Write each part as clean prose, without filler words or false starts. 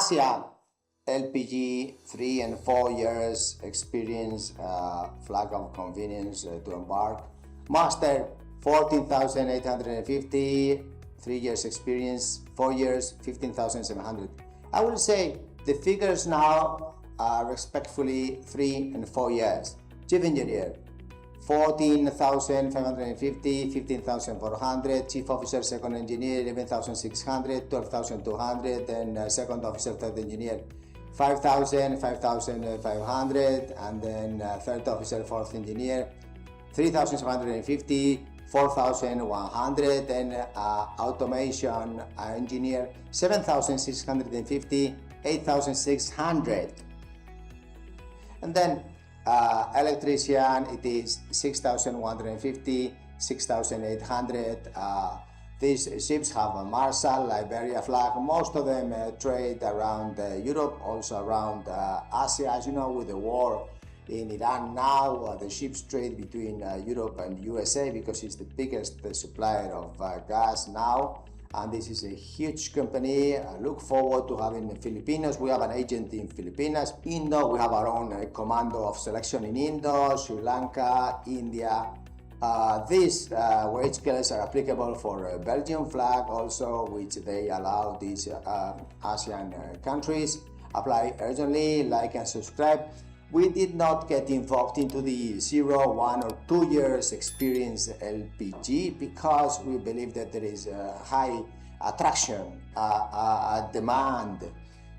ASEAN LPG 3 and 4 years experience, flag of convenience to embark. Master 14,850, 3 years experience, 4 years 15,700. I will say the figures now are respectfully 3 and 4 years. Chief engineer 14,550, 15,400, chief officer, second engineer 11,600, 12,200, and second officer, third engineer 5,000, 5,500, and then third officer, fourth engineer 3,750, 4,100, and automation engineer 7,650, 8,600. And then electrician, it is 6,150, 6,800. These ships have a Marshall, Liberia flag. Most of them trade around Europe, also around Asia. As you know, with the war in Iran now, the ships trade between Europe and USA because it's the biggest supplier of gas now. And this is a huge company. I look forward to having Filipinos. We have an agent in Philippines. Indo, we have our own commando of selection in Indo, Sri Lanka, India. These wage scales are applicable for Belgian flag also, which they allow these ASEAN countries. Apply urgently, like and subscribe. We did not get involved into the 0, 1 or 2 years experience LPG because we believe that there is a high attraction, demand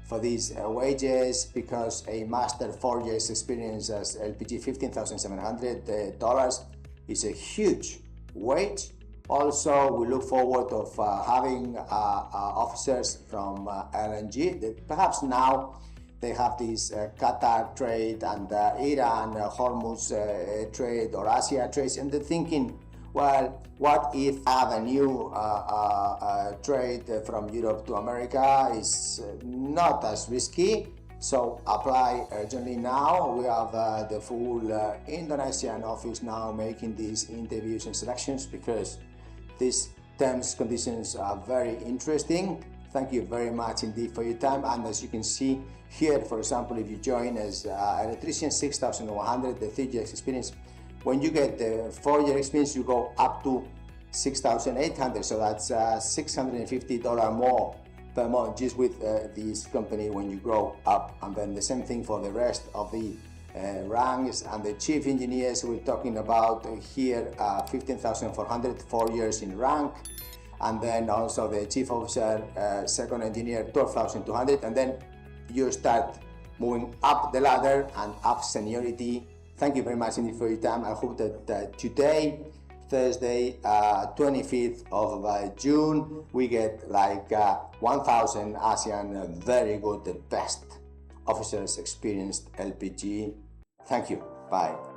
for these wages, because a master 4 years experience as LPG $15,700 is a huge wage. Also, we look forward of having officers from LNG that perhaps now they have this Qatar trade and Iran, Hormuz trade or Asia trades, and they're thinking, well, what if I have a new trade from Europe to America is not as risky, so apply urgently now. We have the full Indonesian office now making these interviews and selections because these terms conditions are very interesting. Thank you very much indeed for your time. And as you can see here, for example, if you join as electrician, 6,100, the 3 years experience. When you get the 4 year experience, you go up to 6,800. So that's $650 more per month just with this company when you grow up. And then the same thing for the rest of the ranks and the chief engineers. We're talking about here 15,400, 4 years in rank. And then also the chief officer, second engineer, 12,200, and then you start moving up the ladder and up seniority. Thank you very much indeed for your time. I hope that today, Thursday, 25th of June, we get like 1,000 ASEAN very good, the best officers experienced LPG. Thank you. Bye.